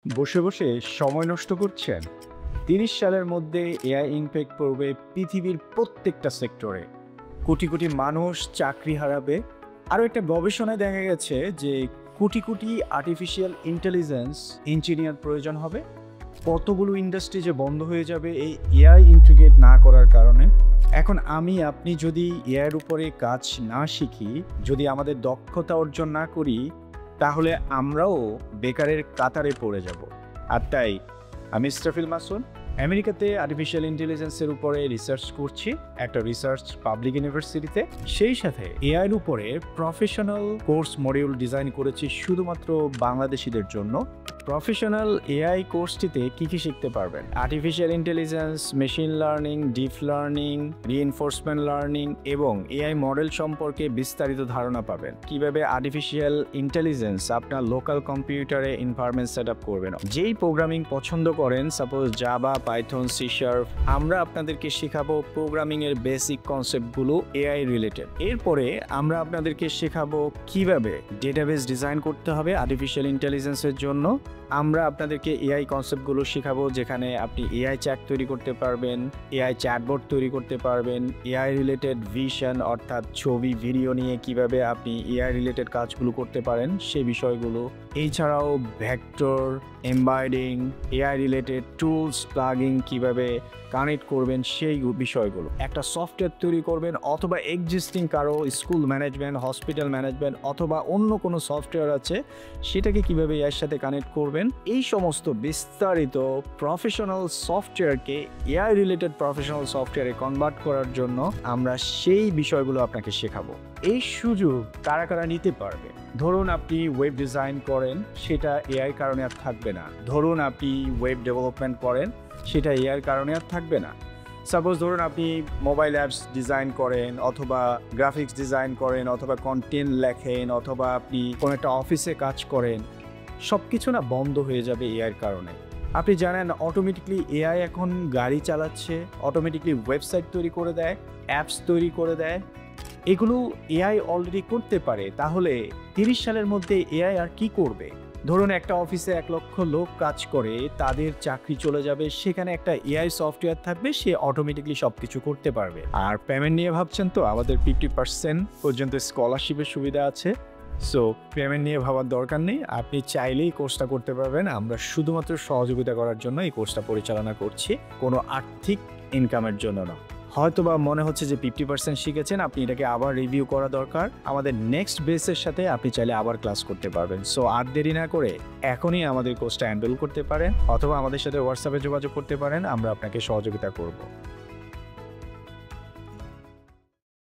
বসে বসে সময় নষ্ট করছেন? ৩০ সালের মধ্যে এআই ইমপ্যাক্ট পড়বে পৃথিবীর প্রত্যেকটা সেক্টরে। কোটি কোটি মানুষ চাকরি হারাবে। আরও একটা গবেষণায় দেখা গেছে যে crore crore artificial intelligence engineer প্রয়োজন হবে। কতগুলো ইন্ডাস্ট্রি যে বন্ধ হয়ে যাবে এই এআই ইন্টিগ্রেট না করার কারণে। এখন আপনি যদি এআইয়ের উপরে কাজ না শিখি, যদি আমাদের দক্ষতা অর্জন না করি, তাহলে আমরাও বেকারের কাতারে পড়ে যাব। আর তাই আমি ইস্তাফিল মাসুদ আমেরিকাতে আর্টিফিশিয়াল ইন্টেলিজেন্সের উপরে রিসার্চ করছি একটা রিসার্চ পাবলিক ইউনিভার্সিটিতে। সেই সাথে এআইয়ের উপরে প্রফেশনাল কোর্স মডিউল ডিজাইন করেছি শুধুমাত্র বাংলাদেশিদের জন্য। প্রফেশনাল এআই কোর্সটিতে কী কী শিখতে পারবেন? Artificial intelligence, machine learning, deep learning, reinforcement learning এবং এআই মডেল সম্পর্কে বিস্তারিত ধারণা পাবেন। কিভাবে আর্টিফিশিয়াল ইন্টেলিজেন্স আপনার লোকাল কম্পিউটারে এনভায়রনমেন্ট সেট আপ করবেন। যেই প্রোগ্রামিং পছন্দ করেন, suppose Java, Python, C sharp, আমরা আপনাদেরকে শেখাবো প্রোগ্রামিং এর বেসিক কনসেপ্টগুলো এআই রিলেটেড। এরপরে আমরা আপনাদেরকে শেখাবো কিভাবে ডেটাবেস ডিজাইন করতে হবে আর্টিফিশিয়াল ইন্টেলিজেন্সের জন্য। আমরা আপনাদেরকে এআই কনসেপ্টগুলো শেখাবো, যেখানে আপনি এআই চ্যাট তৈরি করতে পারবেন, এআই চ্যাটবট তৈরি করতে পারবেন, এআই রিলেটেড ভিশন অর্থাৎ ছবি ভিডিও নিয়ে কিভাবে আপনি এআই রিলেটেড কাজগুলো করতে পারেন সেই বিষয়গুলো। এছাড়াও vector, embedding, AI related tools, plugging কিভাবে কানেক্ট করবেন সেই বিষয়গুলো। একটা সফটওয়্যার তৈরি করবেন অথবা এক্সিস্টিং কারো স্কুল ম্যানেজমেন্ট, হসপিটাল ম্যানেজমেন্ট অথবা অন্য কোনো সফটওয়্যার আছে, সেটাকে কিভাবে এর সাথে কানেক্ট করবেন, এই সমস্ত বিস্তারিত প্রফেশনাল সফটওয়্যারকে এআই রিলেটেড প্রফেশনাল সফটওয়্যারে কনভার্ট করার জন্য আমরা সেই বিষয়গুলো আপনাকে শেখাবো। এই সুযোগ কারা কারা নিতে পারবে? ধরুন আপনি ওয়েব ডিজাইন করেন, সেটা এআই কারণে আর থাকবে না। ধরুন আপনি ওয়েব ডেভেলপমেন্ট করেন, সেটা এআই কারণে আর থাকবে না। সাপোজ ধরুন আপনি মোবাইল অ্যাপস ডিজাইন করেন অথবা গ্রাফিক্স ডিজাইন করেন অথবা কন্টেন্ট লেখেন অথবা আপনি কোনো একটা অফিসে কাজ করেন, সব কিছু না বন্ধ হয়ে যাবে এআইয়ের কারণে। আপনি জানেন অটোমেটিকলি এআই এখন গাড়ি চালাচ্ছে, অটোমেটিকলি ওয়েবসাইট তৈরি করে দেয়, অ্যাপস তৈরি করে দেয়। এগুলো এআই অলরেডি করতে পারে। তাহলে ৩০ সালের মধ্যে এআই আর কি করবে? ধরুন একটা অফিসে ১ লক্ষ লোক কাজ করে, তাদের চাকরি চলে যাবে, সেখানে একটা এআই সফটওয়্যার থাকবে, সে অটোমেটিকলি সব কিছু করতে পারবে। আর পেমেন্ট নিয়ে ভাবছেন তো? আমাদের 50% পর্যন্ত স্কলারশিপের সুবিধা আছে। সো পেমেন্ট নিয়ে ভাবার দরকার নেই, আপনি চাইলেই কোর্সটা করতে পারবেন। আমরা শুধুমাত্র সহযোগিতা করার জন্য এই কোর্সটা পরিচালনা করছি, কোনো আর্থিক ইনকামের জন্য না। হয়তোবা মনে হচ্ছে যে 50% শিখেছেন, আপনি এটাকে আবার রিভিউ করা দরকার। আমাদের নেক্সট বেসের সাথে আপনি চাইলে আবার ক্লাস করতে পারবেন। সো আর দেরি না করে এখনই আমাদের কোর্সটা এনরোল করতে পারেন অথবা আমাদের সাথে হোয়াটসঅ্যাপে যোগাযোগ করতে পারেন, আমরা আপনাকে সহযোগিতা করব।